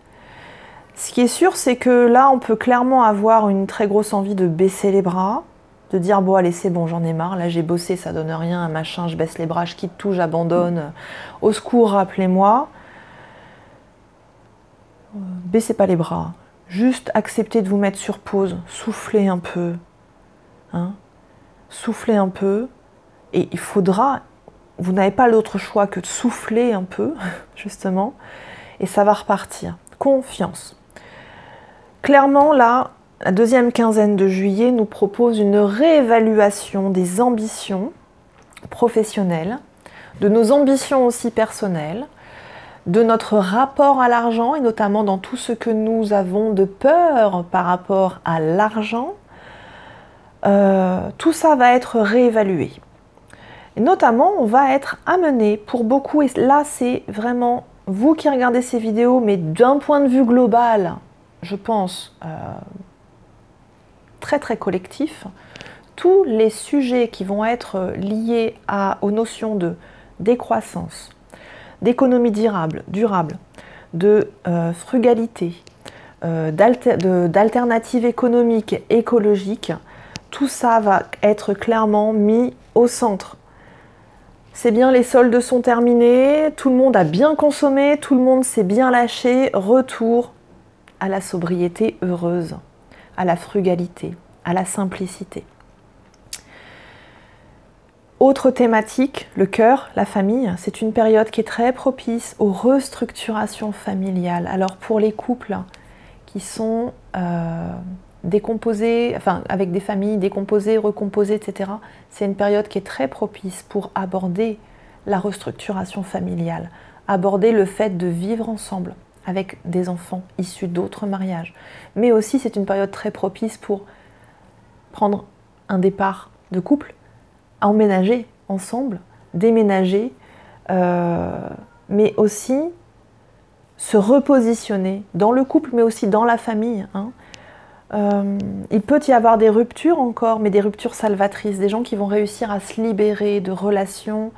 Ce qui est sûr, c'est que là, on peut clairement avoir une très grosse envie de baisser les bras, de dire bon allez c'est bon, j'en ai marre, là j'ai bossé, ça donne rien, un machin, je baisse les bras, je quitte tout, j'abandonne, au secours, rappelez-moi. Baissez pas les bras. Juste accepter de vous mettre sur pause, souffler un peu, hein, souffler un peu, et il faudra, vous n'avez pas d'autre choix que de souffler un peu, justement, et ça va repartir. Confiance. Clairement, là, la deuxième quinzaine de juillet nous propose une réévaluation des ambitions professionnelles, de nos ambitions aussi personnelles, de notre rapport à l'argent, et notamment dans tout ce que nous avons de peur par rapport à l'argent. Tout ça va être réévalué. Et notamment, on va être amené pour beaucoup, et là c'est vraiment vous qui regardez ces vidéos, mais d'un point de vue global, je pense, très très collectif. Tous les sujets qui vont être liés aux notions de décroissance, d'économie durable, de frugalité, d'alternatives économiques, écologiques, tout ça va être clairement mis au centre. C'est bien, les soldes sont terminés, tout le monde a bien consommé, tout le monde s'est bien lâché, retour à la sobriété heureuse, à la frugalité, à la simplicité. Autre thématique, le cœur, la famille, c'est une période qui est très propice aux restructurations familiales. Alors pour les couples qui sont décomposés, enfin avec des familles décomposées, recomposées, etc., c'est une période qui est très propice pour aborder la restructuration familiale, aborder le fait de vivre ensemble avec des enfants issus d'autres mariages. Mais aussi c'est une période très propice pour prendre un départ de couple, emménager ensemble, déménager, mais aussi se repositionner dans le couple, mais aussi dans la famille. Il peut y avoir des ruptures encore, mais des ruptures salvatrices, des gens qui vont réussir à se libérer de relations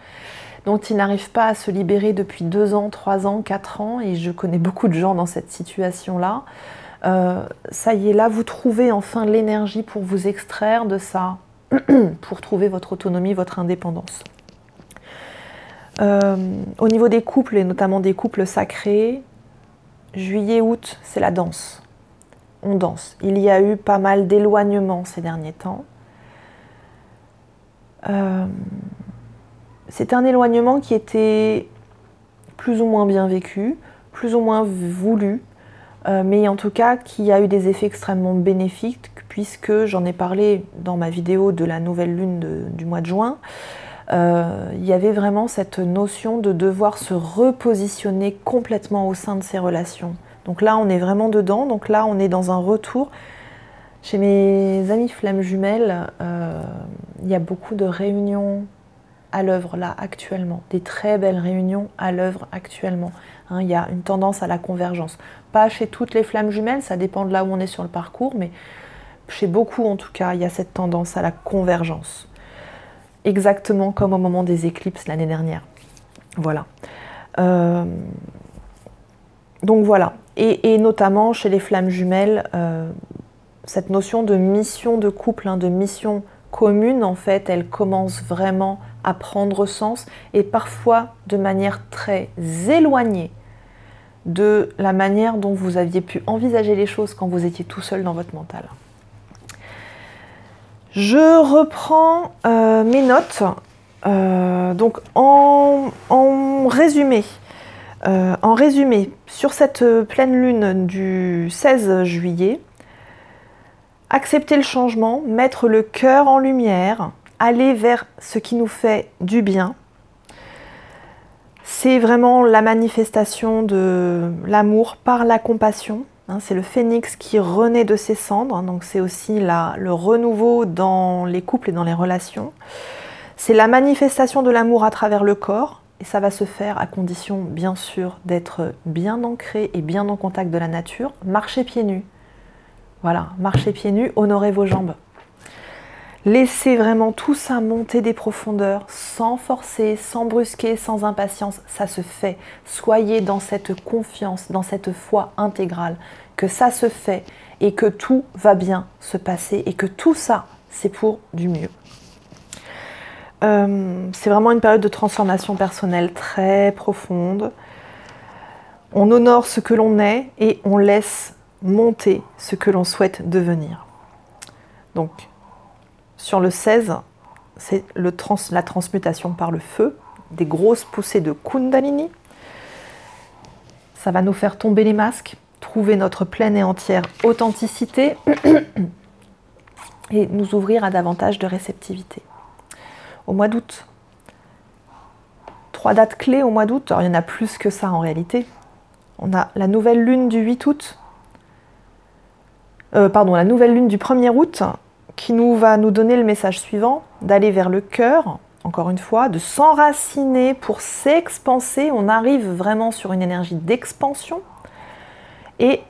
dont ils n'arrivent pas à se libérer depuis 2 ans, 3 ans, 4 ans, et je connais beaucoup de gens dans cette situation-là. Ça y est, là, vous trouvez enfin l'énergie pour vous extraire de ça, pour trouver votre autonomie, votre indépendance. Au niveau des couples, et notamment des couples sacrés, juillet, août, c'est la danse. On danse. Il y a eu pas mal d'éloignements ces derniers temps. C'est un éloignement qui était plus ou moins bien vécu, plus ou moins voulu, mais en tout cas qui a eu des effets extrêmement bénéfiques, puisque j'en ai parlé dans ma vidéo de la nouvelle lune du mois de juin. Il y avait vraiment cette notion de devoir se repositionner complètement au sein de ces relations. Donc là, on est vraiment dedans. Donc là, on est dans un retour. Chez mes amis flammes jumelles, il y a beaucoup de réunions à l'œuvre là actuellement. Des très belles réunions à l'œuvre actuellement. Il y a une tendance à la convergence. Pas chez toutes les flammes jumelles, ça dépend de là où on est sur le parcours, mais chez beaucoup en tout cas, il y a cette tendance à la convergence. Exactement comme au moment des éclipses l'année dernière. Voilà. Donc voilà. Et notamment chez les flammes jumelles, cette notion de mission de couple, de mission commune, en fait, elle commence vraiment à prendre sens et parfois de manière très éloignée de la manière dont vous aviez pu envisager les choses quand vous étiez tout seul dans votre mental. Je reprends mes notes. Donc en résumé, sur cette pleine lune du 16 juillet, accepter le changement, mettre le cœur en lumière, aller vers ce qui nous fait du bien. C'est vraiment la manifestation de l'amour par la compassion. C'est le phénix qui renaît de ses cendres, donc c'est aussi le renouveau dans les couples et dans les relations. C'est la manifestation de l'amour à travers le corps, et ça va se faire à condition, bien sûr, d'être bien ancré et bien en contact de la nature. Marchez pieds nus. Voilà, marchez pieds nus, honorez vos jambes. Laissez vraiment tout ça monter des profondeurs, sans forcer, sans brusquer, sans impatience. Ça se fait. Soyez dans cette confiance, dans cette foi intégrale, que ça se fait et que tout va bien se passer et que tout ça, c'est pour du mieux. C'est vraiment une période de transformation personnelle très profonde. On honore ce que l'on est et on laisse monter ce que l'on souhaite devenir. Donc, sur le 16, c'est la transmutation par le feu, des grosses poussées de Kundalini. Ça va nous faire tomber les masques, trouver notre pleine et entière authenticité et nous ouvrir à davantage de réceptivité. Au mois d'août, 3 dates clés au mois d'août. Alors il y en a plus que ça en réalité. On a la nouvelle lune du 8 août, la nouvelle lune du 1er août, qui va nous donner le message suivant, d'aller vers le cœur, encore une fois, de s'enraciner pour s'expanser. On arrive vraiment sur une énergie d'expansion. Et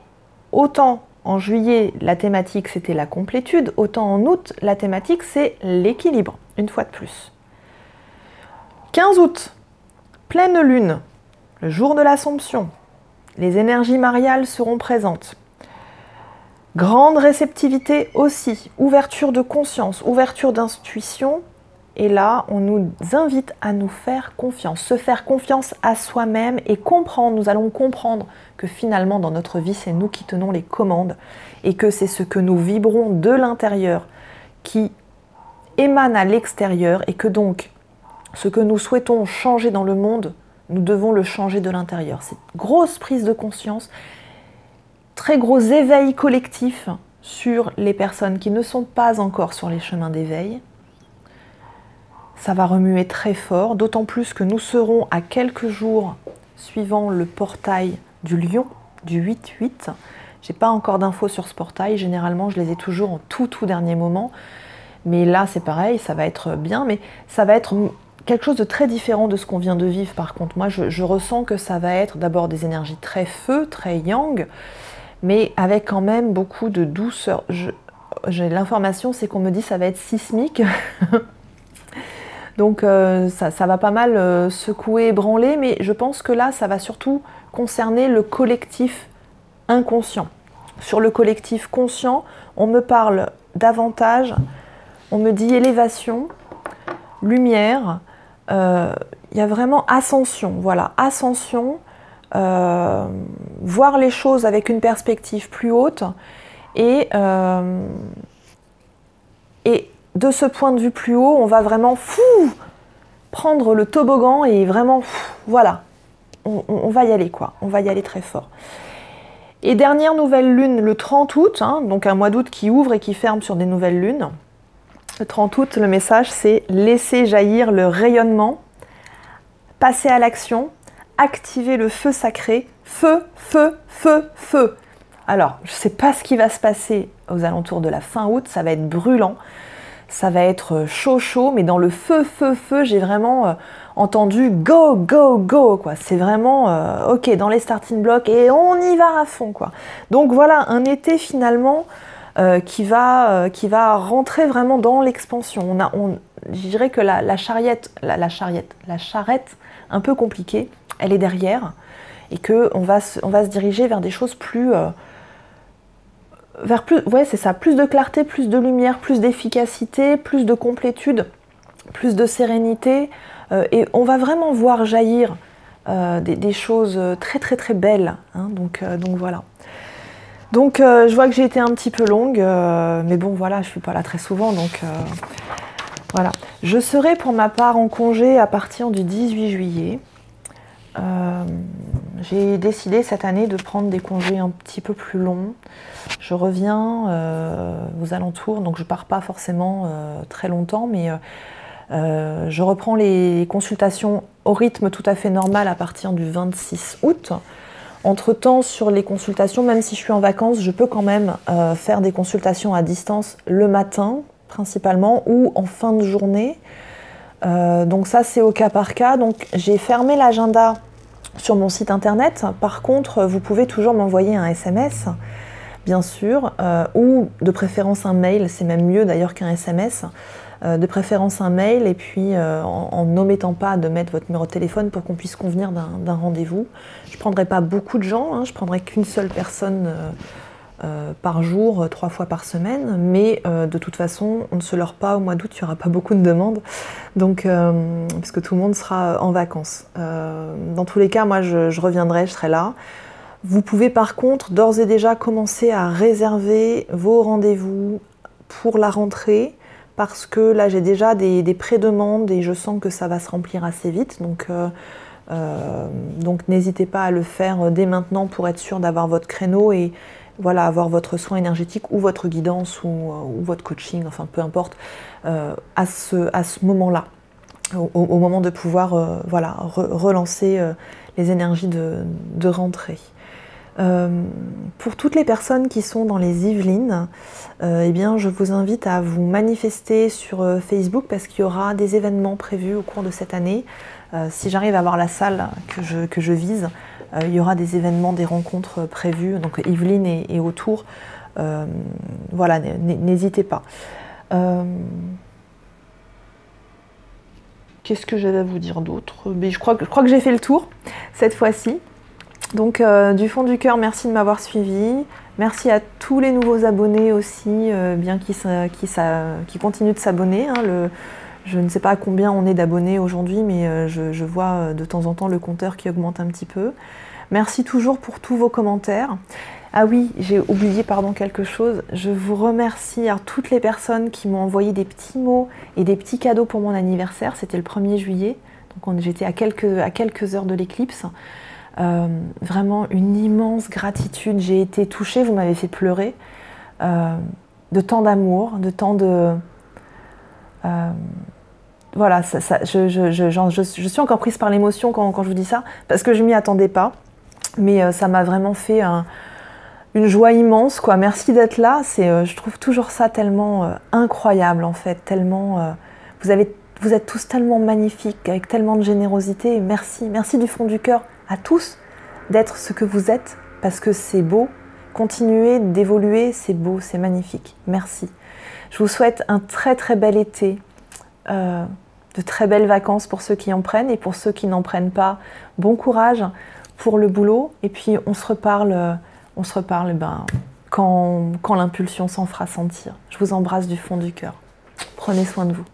autant en juillet, la thématique c'était la complétude, autant en août, la thématique c'est l'équilibre, une fois de plus. 15 août, pleine lune, le jour de l'Assomption. Les énergies mariales seront présentes. Grande réceptivité aussi, ouverture de conscience, ouverture d'intuition. Et là, on nous invite à nous faire confiance, se faire confiance à soi-même et comprendre, nous allons comprendre que finalement dans notre vie, c'est nous qui tenons les commandes et que c'est ce que nous vibrons de l'intérieur qui émane à l'extérieur et que donc ce que nous souhaitons changer dans le monde, nous devons le changer de l'intérieur. C'est une grosse prise de conscience, très gros éveil collectif sur les personnes qui ne sont pas encore sur les chemins d'éveil. Ça va remuer très fort, d'autant plus que nous serons à quelques jours suivant le portail du Lion, du 8-8. J'ai pas encore d'infos sur ce portail, généralement je les ai toujours en tout dernier moment. Mais là c'est pareil, ça va être bien, mais ça va être quelque chose de très différent de ce qu'on vient de vivre par contre. Moi je ressens que ça va être d'abord des énergies très feu, très yang, mais avec quand même beaucoup de douceur. J'ai l'information, c'est qu'on me dit que ça va être sismique. Donc ça va pas mal secouer, ébranler, mais je pense que là, ça va surtout concerner le collectif inconscient. Sur le collectif conscient, on me parle davantage, on me dit élévation, lumière, il y a vraiment ascension, voilà, ascension, voir les choses avec une perspective plus haute et de ce point de vue plus haut, on va vraiment prendre le toboggan et vraiment, voilà, on va y aller quoi, on va y aller très fort. Et dernière nouvelle lune le 30 août, hein, donc un mois d'août qui ouvre et qui ferme sur des nouvelles lunes. Le 30 août, le message c'est laisser jaillir le rayonnement, passer à l'action, activer le feu sacré, feu, feu, feu, feu. Alors, je ne sais pas ce qui va se passer aux alentours de la fin août, ça va être brûlant. Ça va être chaud, mais dans le feu, j'ai vraiment entendu go, go, go, quoi. C'est vraiment, ok, dans les starting blocks et on y va à fond, quoi. Donc voilà, un été finalement qui va rentrer vraiment dans l'expansion. Je dirais que la charrette, un peu compliquée, elle est derrière et qu'on va se diriger vers des choses plus... ouais, c'est ça, plus de clarté, plus de lumière, plus d'efficacité, plus de complétude, plus de sérénité. Et on va vraiment voir jaillir des choses très très très belles. Hein, donc voilà. Donc je vois que j'ai été un petit peu longue, mais bon voilà, je suis pas là très souvent, donc voilà. Je serai pour ma part en congé à partir du 18 juillet. J'ai décidé cette année de prendre des congés un petit peu plus longs. Je reviens aux alentours, donc je pars pas forcément très longtemps, mais je reprends les consultations au rythme tout à fait normal à partir du 26 août. Entre-temps, sur les consultations, même si je suis en vacances, je peux quand même faire des consultations à distance le matin, principalement, ou en fin de journée. Donc ça, c'est au cas par cas. Donc j'ai fermé l'agenda sur mon site internet. Par contre, vous pouvez toujours m'envoyer un SMS, bien sûr, ou de préférence un mail, c'est même mieux d'ailleurs qu'un SMS. De préférence un mail, et puis en n'omettant pas de mettre votre numéro de téléphone pour qu'on puisse convenir d'un rendez-vous. Je ne prendrai pas beaucoup de gens, hein, je ne prendrai qu'une seule personne par jour, 3 fois par semaine, mais de toute façon, on ne se leurre pas, au mois d'août, il n'y aura pas beaucoup de demandes, donc, parce que tout le monde sera en vacances. Dans tous les cas, moi, je reviendrai, je serai là. Vous pouvez par contre d'ores et déjà commencer à réserver vos rendez-vous pour la rentrée, parce que là, j'ai déjà des pré-demandes et je sens que ça va se remplir assez vite, donc n'hésitez pas à le faire dès maintenant pour être sûr d'avoir votre créneau et voilà, avoir votre soin énergétique ou votre guidance ou votre coaching, enfin peu importe, à ce moment-là, au moment de pouvoir voilà, relancer les énergies de rentrée. Pour toutes les personnes qui sont dans les Yvelines, eh bien, je vous invite à vous manifester sur Facebook parce qu'il y aura des événements prévus au cours de cette année. Si j'arrive à avoir la salle que je vise, il y aura des événements, des rencontres prévues, donc Yvelines et autour, Voilà, n'hésitez pas. Qu'est-ce que j'avais à vous dire d'autre? Je crois que j'ai fait le tour cette fois-ci. Donc du fond du cœur, merci de m'avoir suivi. Merci à tous les nouveaux abonnés aussi, bien qui continuent de s'abonner. Hein. Je ne sais pas à combien on est d'abonnés aujourd'hui, mais je vois de temps en temps le compteur qui augmente un petit peu. Merci toujours pour tous vos commentaires. Ah oui, j'ai oublié quelque chose. Je vous remercie à toutes les personnes qui m'ont envoyé des petits mots et des petits cadeaux pour mon anniversaire. C'était le 1er juillet, donc j'étais à quelques heures de l'éclipse. Vraiment une immense gratitude. J'ai été touchée, vous m'avez fait pleurer. De tant d'amour, de tant de... voilà, je suis encore prise par l'émotion quand je vous dis ça, parce que je ne m'y attendais pas. Mais ça m'a vraiment fait une joie immense, quoi. Merci d'être là. Je trouve toujours ça tellement incroyable, en fait. Tellement, vous êtes tous tellement magnifiques, avec tellement de générosité. Et merci du fond du cœur à tous d'être ce que vous êtes, parce que c'est beau. Continuez d'évoluer, c'est beau, c'est magnifique. Merci. Je vous souhaite un très très bel été, de très belles vacances pour ceux qui en prennent, et pour ceux qui n'en prennent pas, bon courage pour le boulot, et puis on se reparle quand l'impulsion s'en fera sentir. Je vous embrasse du fond du cœur. Prenez soin de vous.